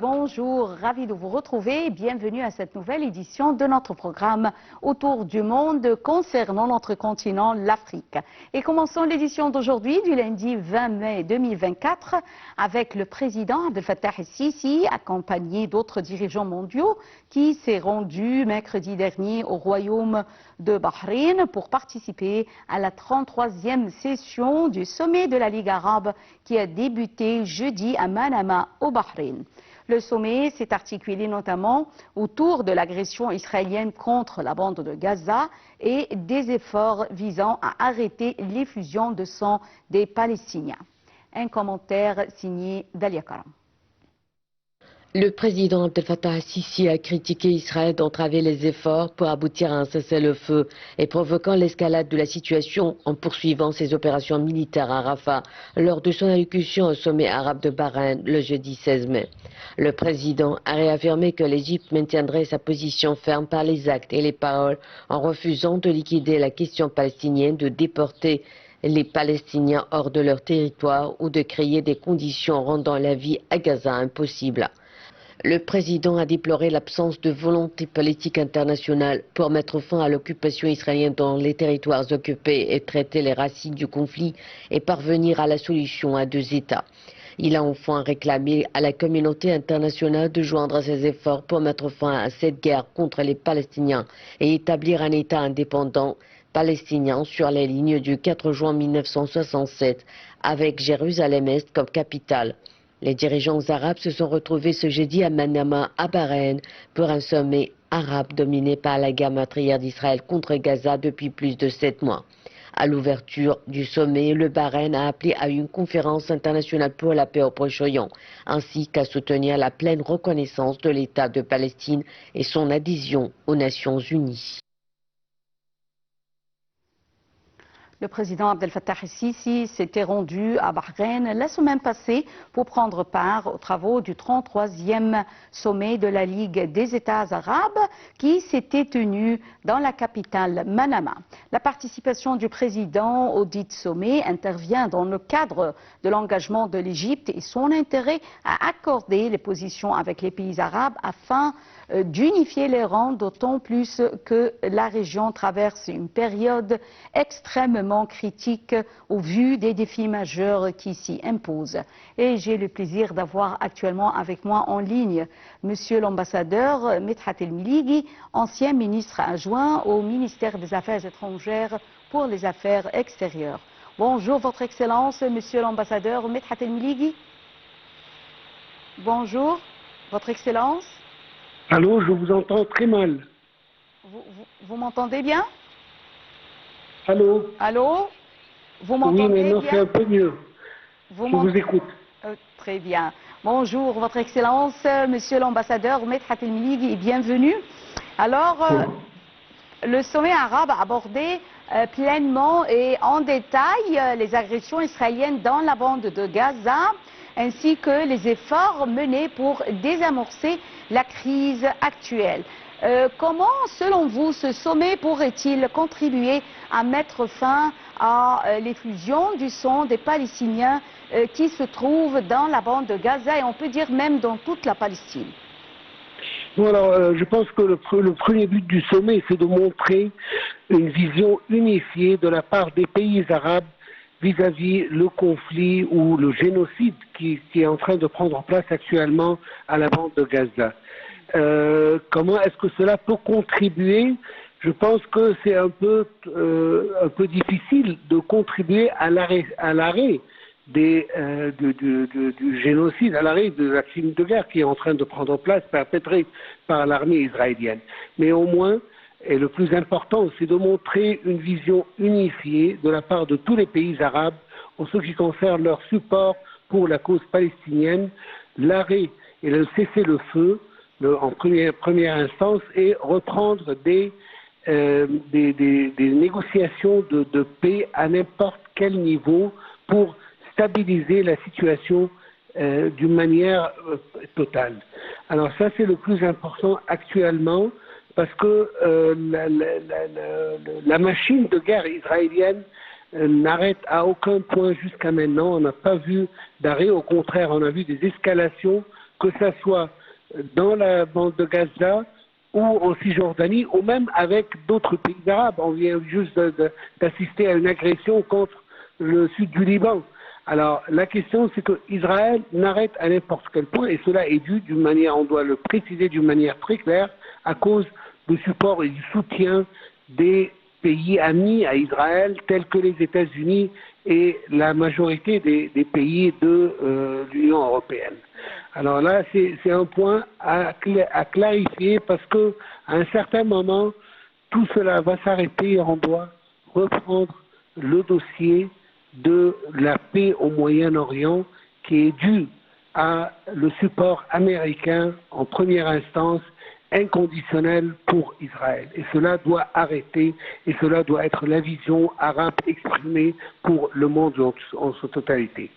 bonjour, ravi de vous retrouver. Bienvenue à cette nouvelle édition de notre programme Autour du monde concernant notre continent, l'Afrique. Et commençons l'édition d'aujourd'hui, du lundi 20 mai 2024, avec le président Abdel Fattah el-Sisi, accompagné d'autres dirigeants mondiaux, qui s'est rendu mercredi dernier au royaume de Bahreïn pour participer à la 33e session du sommet de la Ligue arabe qui a débuté jeudi à Manama au Bahreïn. Le sommet s'est articulé notamment autour de l'agression israélienne contre la bande de Gaza et des efforts visant à arrêter l'effusion de sang des Palestiniens. Un commentaire signé Dalia Karam. Le président Abdel Fattah el-Sisi a critiqué Israël d'entraver les efforts pour aboutir à un cessez-le-feu et provoquant l'escalade de la situation en poursuivant ses opérations militaires à Rafah lors de son allocution au sommet arabe de Bahreïn le jeudi 16 mai. Le président a réaffirmé que l'Égypte maintiendrait sa position ferme par les actes et les paroles en refusant de liquider la question palestinienne, de déporter les Palestiniens hors de leur territoire ou de créer des conditions rendant la vie à Gaza impossible. Le président a déploré l'absence de volonté politique internationale pour mettre fin à l'occupation israélienne dans les territoires occupés et traiter les racines du conflit et parvenir à la solution à deux États. Il a enfin réclamé à la communauté internationale de joindre ses efforts pour mettre fin à cette guerre contre les Palestiniens et établir un État indépendant palestinien sur les lignes du 4 juin 1967 avec Jérusalem-Est comme capitale. Les dirigeants arabes se sont retrouvés ce jeudi à Manama, à Bahreïn, pour un sommet arabe dominé par la guerre meurtrière d'Israël contre Gaza depuis plus de 7 mois. À l'ouverture du sommet, le Bahreïn a appelé à une conférence internationale pour la paix au Proche-Orient, ainsi qu'à soutenir la pleine reconnaissance de l'État de Palestine et son adhésion aux Nations Unies. Le président Abdel Fattah el-Sisi s'était rendu à Bahreïn la semaine passée pour prendre part aux travaux du 33e sommet de la Ligue des États arabes qui s'était tenu dans la capitale Manama. La participation du président au dit sommet intervient dans le cadre de l'engagement de l'Égypte et son intérêt à accorder les positions avec les pays arabes afin d'unifier les rangs, d'autant plus que la région traverse une période extrêmement critique au vu des défis majeurs qui s'y imposent. Et j'ai le plaisir d'avoir actuellement avec moi en ligne Monsieur l'ambassadeur Medhat El-Miligi, ancien ministre adjoint au ministère des Affaires étrangères pour les affaires extérieures. Bonjour Votre Excellence, Monsieur l'ambassadeur Medhat El-Miligi. Bonjour, Votre Excellence. Allô, je vous entends très mal. Vous m'entendez bien? Allô? Allô? Vous m'entendez bien? Oui, maintenant c'est un peu mieux. Je vous écoute. Très bien. Bonjour, Votre Excellence, Monsieur l'ambassadeur Medhat El-Miligi, et bienvenue. Alors, le sommet arabe a abordé pleinement et en détail les agressions israéliennes dans la bande de Gaza, ainsi que les efforts menés pour désamorcer la crise actuelle. Comment, selon vous, ce sommet pourrait-il contribuer à mettre fin à l'effusion du sang des Palestiniens qui se trouvent dans la bande de Gaza et on peut dire même dans toute la Palestine? Bon, alors, je pense que le premier but du sommet, c'est de montrer une vision unifiée de la part des pays arabes vis-à-vis le conflit ou le génocide qui est en train de prendre place actuellement à la bande de Gaza. Comment est-ce que cela peut contribuer? Je pense que c'est un peu difficile de contribuer à l'arrêt du génocide, à l'arrêt de la crime de guerre qui est en train de prendre place, perpétrée par l'armée israélienne. Mais au moins, et le plus important, c'est de montrer une vision unifiée de la part de tous les pays arabes en ce qui concerne leur support pour la cause palestinienne, l'arrêt et le cessez-le-feu en première instance et reprendre des négociations de paix à n'importe quel niveau pour stabiliser la situation d'une manière totale. Alors ça, c'est le plus important actuellement parce que la machine de guerre israélienne n'arrête à aucun point jusqu'à maintenant. On n'a pas vu d'arrêt, au contraire, on a vu des escalations que ce soit dans la bande de Gaza ou en Cisjordanie, ou même avec d'autres pays arabes. On vient juste d'assister à une agression contre le sud du Liban. Alors, la question, c'est qu'Israël n'arrête à n'importe quel point, et cela est dû d'une manière, on doit le préciser d'une manière très claire, à cause du support et du soutien des pays amis à Israël, tels que les États-Unis et la majorité des pays de l'Union européenne. Alors là, c'est un point à clarifier parce qu'à un certain moment, tout cela va s'arrêter et on doit reprendre le dossier de la paix au Moyen-Orient qui est dû à le support américain en première instance inconditionnel pour Israël. Et cela doit arrêter et cela doit être la vision arabe exprimée pour le monde en sa totalité.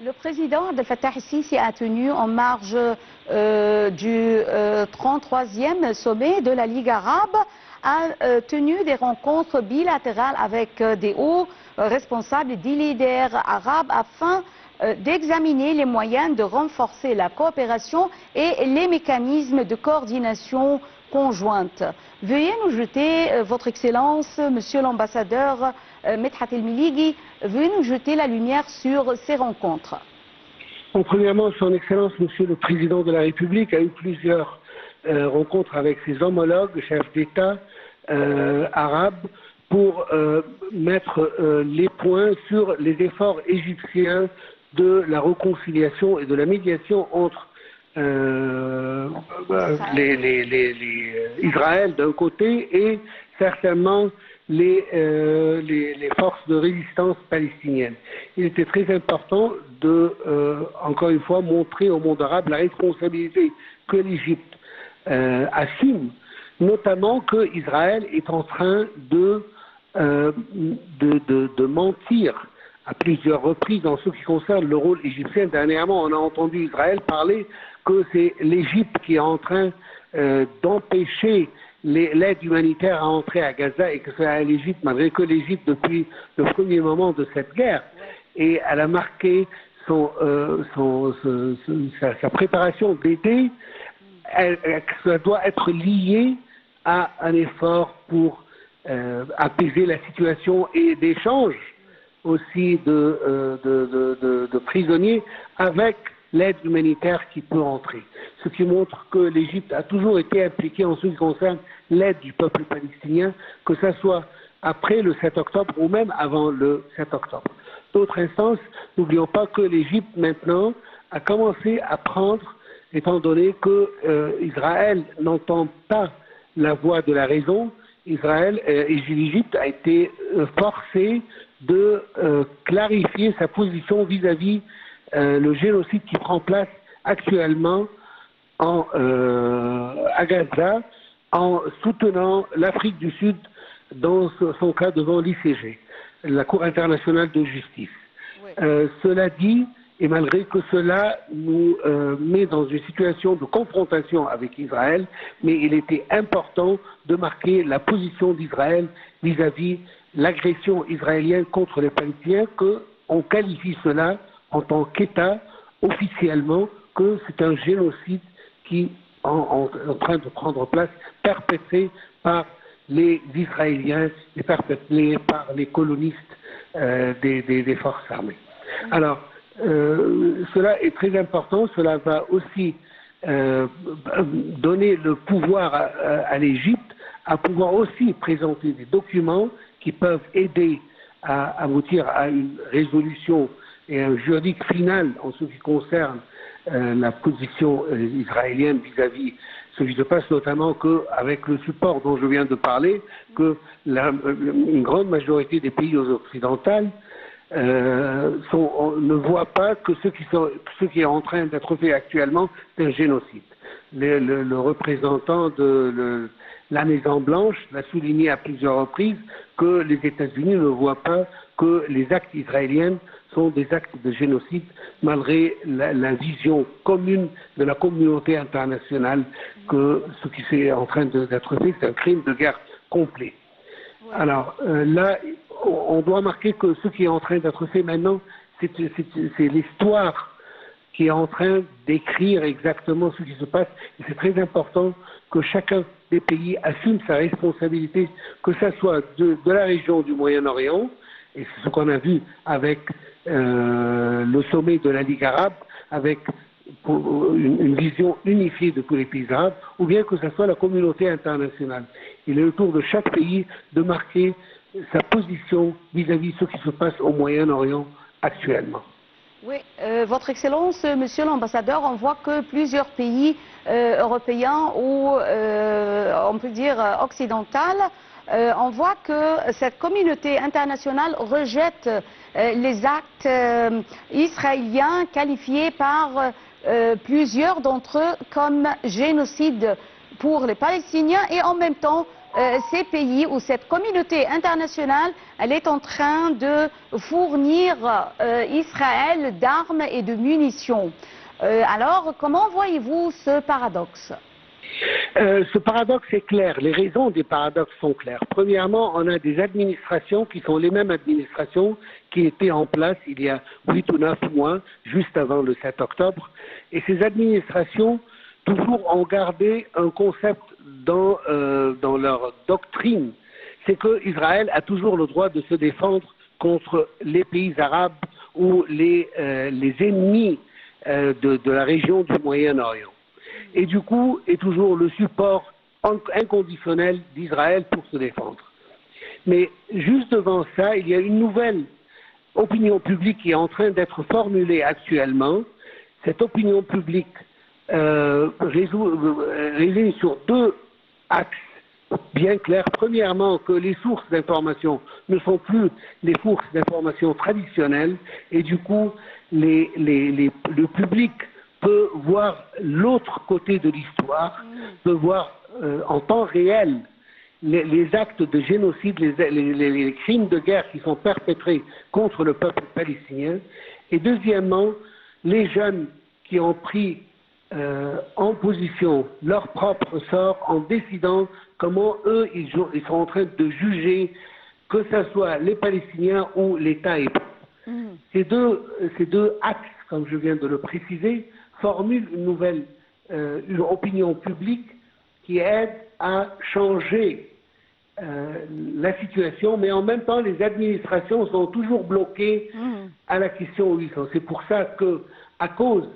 Le président Abdel Fattah el-Sisi a tenu en marge du 33e sommet de la Ligue arabe, a tenu des rencontres bilatérales avec des hauts responsables des leaders arabes afin d'examiner les moyens de renforcer la coopération et les mécanismes de coordination conjointe. Veuillez nous jeter, Votre Excellence, Monsieur l'ambassadeur Medhat El-Miligi, veuillez nous jeter la lumière sur ces rencontres. Bon, premièrement, Son Excellence, Monsieur le Président de la République, a eu plusieurs rencontres avec ses homologues, chefs d'État arabes, pour mettre les points sur les efforts égyptiens de la réconciliation et de la médiation entre Israël d'un côté et certainement les forces de résistance palestiniennes. Il était très important de, encore une fois, montrer au monde arabe la responsabilité que l'Égypte assume, notamment que Israël est en train de mentir à plusieurs reprises dans ce qui concerne le rôle égyptien. Dernièrement, on a entendu Israël parler que c'est l'Égypte qui est en train d'empêcher l'aide humanitaire à entrer à Gaza et que c'est à l'Égypte, malgré que l'Égypte, depuis le premier moment de cette guerre, et elle a marqué sa préparation d'aider, ça doit être lié à un effort pour apaiser la situation et d'échange aussi de prisonniers avec l'aide humanitaire qui peut entrer. Ce qui montre que l'Égypte a toujours été impliquée en ce qui concerne l'aide du peuple palestinien, que ce soit après le 7 octobre ou même avant le 7 octobre. D'autres instances, n'oublions pas que l'Égypte maintenant a commencé à prendre, étant donné que Israël n'entend pas la voix de la raison, l'Égypte a été forcée de clarifier sa position vis-à-vis le génocide qui prend place actuellement à Gaza, en soutenant l'Afrique du Sud dans son cas devant l'ICJ, la Cour internationale de justice. Oui. Cela dit, et malgré que cela nous met dans une situation de confrontation avec Israël, mais il était important de marquer la position d'Israël vis-à-vis l'agression israélienne contre les Palestiniens, qu'on qualifie cela en tant qu'État officiellement que c'est un génocide qui est en train de prendre place, perpétré par les Israéliens et perpétré par les colonistes des forces armées. Alors, cela est très important, cela va aussi donner le pouvoir à l'Égypte à pouvoir aussi présenter des documents qui peuvent aider à aboutir à une résolution et un juridique final en ce qui concerne la position israélienne vis-à-vis ce qui se passe, notamment qu'avec le support dont je viens de parler, que une grande majorité des pays occidentaux ne voient pas que ce qui est en train d'être fait actuellement, c'est un génocide. Le représentant de la Maison Blanche l'a souligné à plusieurs reprises que les États-Unis ne voient pas que les actes israéliens sont des actes de génocide, malgré la vision commune de la communauté internationale que ce qui est en train d'être fait, c'est un crime de guerre complet. Ouais. Alors là, on doit marquer que ce qui est en train d'être fait maintenant, c'est l'histoire qui est en train d'écrire exactement ce qui se passe. Et c'est très important que chacun des pays assume sa responsabilité, que ce soit de la région du Moyen-Orient, et c'est ce qu'on a vu avec le sommet de la Ligue arabe, avec une vision unifiée de tous les pays arabes, ou bien que ce soit la communauté internationale. Il est le tour de chaque pays de marquer sa position vis-à-vis de ce qui se passe au Moyen-Orient actuellement. Oui, Votre Excellence, Monsieur l'Ambassadeur, on voit que plusieurs pays européens ou on peut dire occidentaux, on voit que cette communauté internationale rejette les actes israéliens qualifiés par plusieurs d'entre eux comme génocide pour les Palestiniens et en même temps ces pays ou cette communauté internationale, elle est en train de fournir Israël d'armes et de munitions. Alors, comment voyez-vous ce paradoxe? Ce paradoxe est clair. Les raisons des paradoxes sont claires. Premièrement, on a des administrations qui sont les mêmes administrations qui étaient en place il y a 8 ou 9 mois, juste avant le 7 octobre. Et ces administrations, toujours ont gardé un concept dans leur doctrine, c'est qu'Israël a toujours le droit de se défendre contre les pays arabes ou les ennemis de la région du Moyen-Orient. Et du coup, est toujours le support inconditionnel d'Israël pour se défendre. Mais juste devant ça, il y a une nouvelle opinion publique qui est en train d'être formulée actuellement. Cette opinion publique réside sur deux axes bien clairs. Premièrement, que les sources d'information ne sont plus les sources d'information traditionnelles et du coup, le public peut voir l'autre côté de l'histoire, peut voir en temps réel les actes de génocide, les crimes de guerre qui sont perpétrés contre le peuple palestinien. Et deuxièmement, les jeunes qui ont pris en position leur propre sort en décidant comment eux, ils sont en train de juger, que ce soit les Palestiniens ou l'État hébreu. Ces deux axes, comme je viens de le préciser, formulent une nouvelle une opinion publique qui aide à changer la situation, mais en même temps, les administrations sont toujours bloquées à la question où ils sont. C'est pour ça que, à cause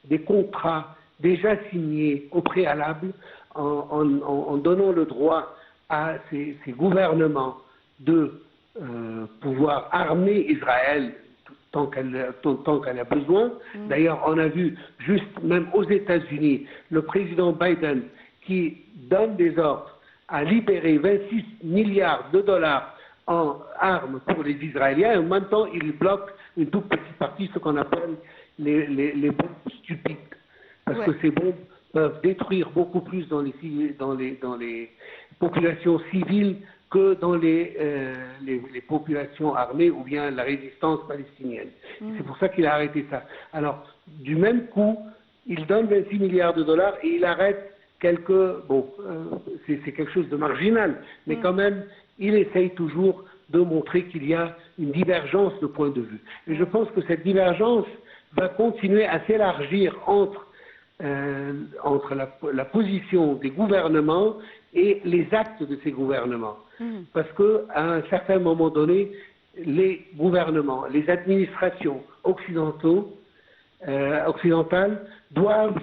des contrats déjà signés au préalable, en donnant le droit à ces gouvernements de pouvoir armer Israël tant qu'elle a besoin. D'ailleurs, on a vu juste même aux États-Unis le président Biden qui donne des ordres à libérer 26 milliards de dollars en armes pour les Israéliens et en même temps il bloque une toute petite partie, ce qu'on appelle les bombes stupides. Parce que ces bombes peuvent détruire beaucoup plus dans les populations civiles que dans les populations armées ou bien la résistance palestinienne. C'est pour ça qu'il a arrêté ça. Alors, du même coup, il donne 26 milliards de dollars et il arrête c'est quelque chose de marginal, mais quand même, il essaye toujours de montrer qu'il y a une divergence de point de vue. Et je pense que cette divergence va continuer à s'élargir entre la position des gouvernements et les actes de ces gouvernements. Parce qu'à un certain moment donné, les gouvernements, les administrations occidentales doivent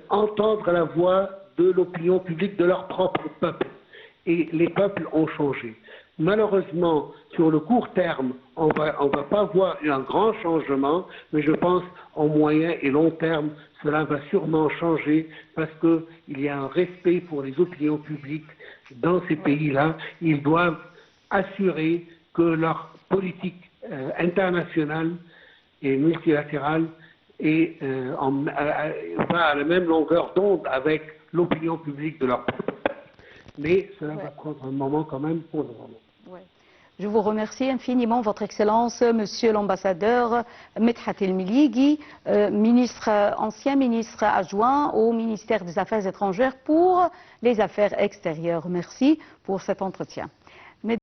entendre la voix de l'opinion publique de leur propre peuple. Et les peuples ont changé. Malheureusement, sur le court terme, on va pas voir un grand changement, mais je pense en moyen et long terme, cela va sûrement changer parce qu'il y a un respect pour les opinions publiques dans ces pays-là. Ils doivent assurer que leur politique internationale et multilatérale va à la même longueur d'onde avec l'opinion publique de leur peuple. Mais cela va prendre un moment quand même pour le moment. Je vous remercie infiniment, Votre Excellence, Monsieur l'Ambassadeur Medhat El-Miligui, ancien ministre adjoint au ministère des Affaires étrangères pour les Affaires extérieures. Merci pour cet entretien.